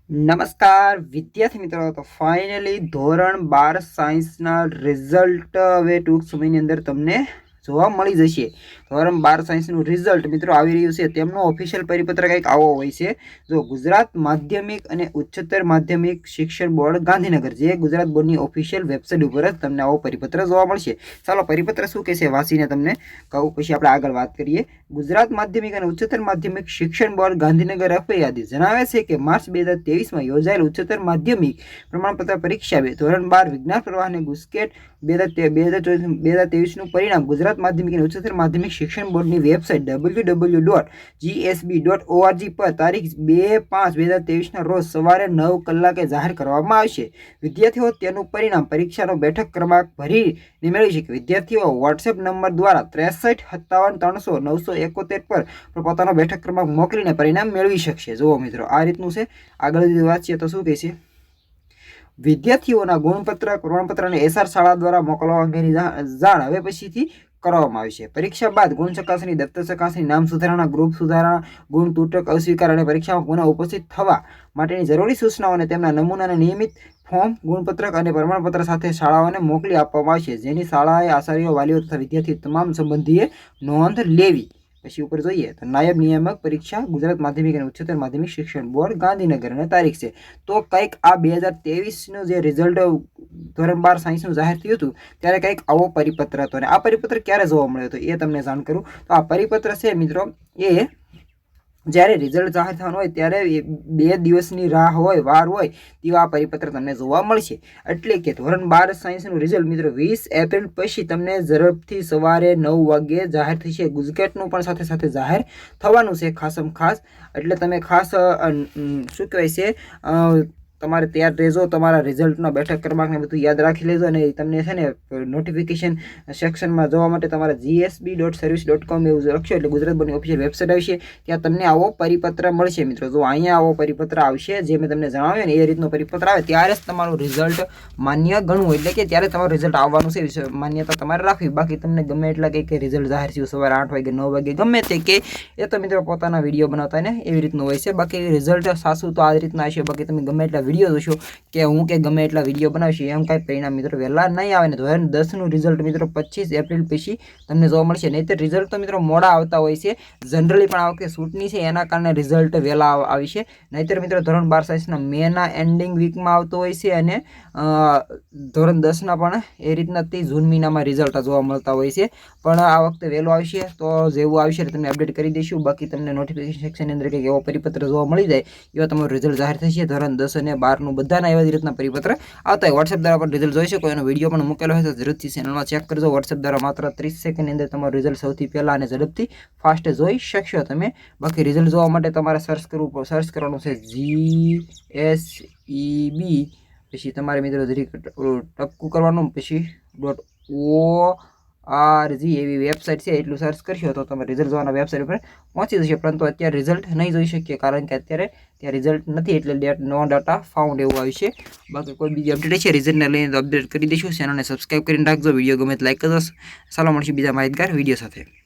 નમસ્કાર વિદ્યાર્થી મિત્રો, તો ફાઇનલી ધોરણ 12 સાયન્સના રિઝલ્ટ હવે ટૂંક સમયની અંદર તમને જોવા મળી જશે। ધોરણ 12 સાયન્સનું રિઝલ્ટ મિત્રો આવી રહ્યું છે। તેમનો ઓફિશિયલ પરિપત્ર કંઈક આવો હોય છે। જો ગુજરાત માધ્યમિક અને ઉચ્ચતર માધ્યમિક શિક્ષણ બોર્ડ ગાંધીનગર, જે ગુજરાત બોર્ડની ઓફિશિયલ વેબસાઇટ ઉપર જ તમને આવો પરિપત્ર જોવા મળશે। ચાલો પરિપત્ર શું કહેશે વાંચીને તમને કહું, પછી આપણે આગળ વાત કરીએ। ગુજરાત માધ્યમિક અને ઉચ્ચતર માધ્યમિક શિક્ષણ બોર્ડ ગાંધીનગર યાદી જણાવે છે કે માર્ચ 2023 માં યોજાયેલ ઉચ્ચતર માધ્યમિક પ્રમાણપત્ર પરીક્ષા ધોરણ 12 વિજ્ઞાન પ્રવાહ અને ગુસ્કેટ 2023 નું પરિણામ ગુજરાત માધ્યમિક અને ઉચ્ચતર માધ્યમિક શિક્ષણ બોર્ડની વેબસાઇટ www.gsb.org પર તારીખ 2/5/2023 ના રોજ સવારે 9 કલાકે જાહેર કરવામાં આવશે। વિદ્યાર્થીઓ તેનું પરિણામ પરીક્ષાનો બેઠક ક્રમાંક ભરીને મેળવી શકે। વિદ્યાર્થીઓ વોટ્સએપ નંબર દ્વારા 63 57 300 971 પર પોતાનો બેઠક ક્રમાંક મોકલીને પરિણામ મેળવી શકશે। જુઓ મિત્રો, આ રીતનું છે। આગળ વાંચીએ તો શું કહે છે, વિદ્યાર્થીઓના ગુણપત્ર પ્રમાણપત્ર અને એસઆર શાળા દ્વારા મોકલવા અંગેની જાણ હવે પછીથી કરવામાં આવશે। પરીક્ષા બાદ ગુણ ચકાસણી, દફતર ચકાસણી, નામ સુધારણા, ગ્રુપ સુધારણા, ગુણ તૂટક અસ્વીકાર અને પરીક્ષામાં પુનઃ ઉપસ્થિત થવા માટેની જરૂરી સૂચનાઓ અને તેમના નમૂનાને નિયમિત ફોર્મ, ગુણપત્રક અને પ્રમાણપત્ર સાથે શાળાઓને મોકલી આપવામાં આવશે, જેની શાળાએ આચાર્યો, વાલીઓ તથા વિદ્યાર્થી તમામ સંબંધીએ નોંધ લેવી। પછી ઉપર જોઈએ તો નાયબ નિયામક પરીક્ષા ગુજરાત માધ્યમિક અને ઉચ્ચતર માધ્યમિક શિક્ષણ બોર્ડ ગાંધીનગર અને તારીખ છે તો કંઈક આ 2023નું જે રિઝલ્ટ ધોરણ 12 સાયન્સનું જાહેર થયું હતું ત્યારે કંઈક આવો પરિપત્ર હતો। અને આ પરિપત્ર ક્યારે જોવા મળ્યો હતો એ તમને જાણ કરું તો આ પરિપત્ર છે મિત્રો, એ જ્યારે રિઝલ્ટ જાહેર થવાનું હોય ત્યારે 2 દિવસની રાહ હોય, વાર હોય તેવા આ પરિપત્ર તમને જોવા મળશે। એટલે કે ધોરણ 12 સાયન્સનું રિઝલ્ટ મિત્રો 20 એપ્રિલ પછી તમને ઝડપથી સવારે 9 વાગ્યે જાહેર થશે। ગુજકેટનું પણ સાથે સાથે જાહેર થવાનું છે ખાસમ ખાસ, એટલે તમે ખાસ શું કહેવાય છે તમારે તૈયાર રહેજો, તમારા રિઝલ્ટનો બેઠક ક્રમાંકને બધું યાદ રાખી લેજો। અને તમને છે ને નોટિફિકેશન સેક્શનમાં જોવા માટે તમારા gsb.service.com એવું લખશો એટલે ગુજરાત બોર્ડની ઓફિશિયલ વેબસાઇટ આવશે, ત્યાં તમને આવો પરિપત્ર મળશે। મિત્રો જો અહીંયા આવો પરિપત્ર આવશે, જે મેં તમને જણાવ્યું ને એ રીતનો પરિપત્ર આવે ત્યારે જ તમારું રિઝલ્ટ માન્ય ગણવું, એટલે કે ત્યારે તમારું રિઝલ્ટ આવવાનું છે, માન્યતા તમારે રાખવી। બાકી તમને ગમે એટલા કંઈક રિઝલ્ટ જાહેર થયું સવારે 8 વાગે 9 વાગે ગમે તે કે એ તો મિત્રો પોતાના વિડીયો બનાવતા ને એવી રીતનું હોય છે। બાકી રિઝલ્ટ સાચું તો આ રીતના આવશે। બાકી તમે ગમે એટલા વિડીયો જોશો કે હું કે ગમે એટલા વિડીયો બનાવશે એમ કાંઈ પરિણામ મિત્રો વહેલા નહીં આવે ને। ધોરણ 10નું રિઝલ્ટ મિત્રો 25 એપ્રિલ પછી તમને જોવા મળશે, નહીં તો રિઝલ્ટ તો મિત્રો મોડા આવતા હોય છે જનરલી, પણ આ વખતે ચૂંટણી છે એના કારણે રિઝલ્ટ વહેલા આવશે। નહીંતર મિત્રો ધોરણ 12 સાયન્સના મેના એન્ડિંગ વીકમાં આવતો હોય છે અને ધોરણ 10ના પણ એ રીતના જૂન મહિનામાં રિઝલ્ટ જોવા મળતા હોય છે, પણ આ વખતે વહેલો આવશે તો જેવું આવશે એટલે તમને અપડેટ કરી દઈશું। બાકી તમને નોટિફિકેશન સેક્શનની અંદર કંઈક એવો પરિપત્ર જોવા મળી જાય એવા તમારું રિઝલ્ટ જાહેર થશે। ધોરણ 10 અને 12નું બધાના એવા જ રીતના પરિપત્ર આવતા હોય। વોટ્સએપ દ્વારા પણ રિઝલ્ટ જોઈ શકો, એનો વિડીયો પણ મૂકેલો હોય તો જરૂરથી ચેનલમાં ચેક કરજો। વોટ્સએપ દ્વારા માત્ર 30 સેકન્ડની અંદર તમારું રિઝલ્ટ સૌથી પહેલાં અને ઝડપથી ફાસ્ટ જોઈ શકશો તમે। બાકી રિઝલ્ટ જોવા માટે તમારે સર્ચ કરવાનું છે GSEB, પછી તમારે મિત્રો જરીક ટપકું કરવાનું, પછી .org એવી વેબસાઇટ છે, એટલું સર્ચ કરશો તો તમે રિઝલ્ટ જોવાના વેબસાઇટ પર પહોંચી જશે। પરંતુ અત્યારે રિઝલ્ટ નહીં જોઈ શકીએ કારણ કે અત્યારે ત્યાં રિઝલ્ટ નથી, એટલે નો ડાટા ફાઉન્ડ એવું આવ્યું છે। બાકી કોઈ બીજી અપડેટ છે રિઝલ્ટને લઈને તો અપડેટ કરી દઈશું। ચેનલને સબસ્ક્રાઈબ કરીને રાખજો, વિડીયો ગમે તો લાઈક કરજો। ચાલો મળશું બીજા માહિતગાર વિડીયો સાથે।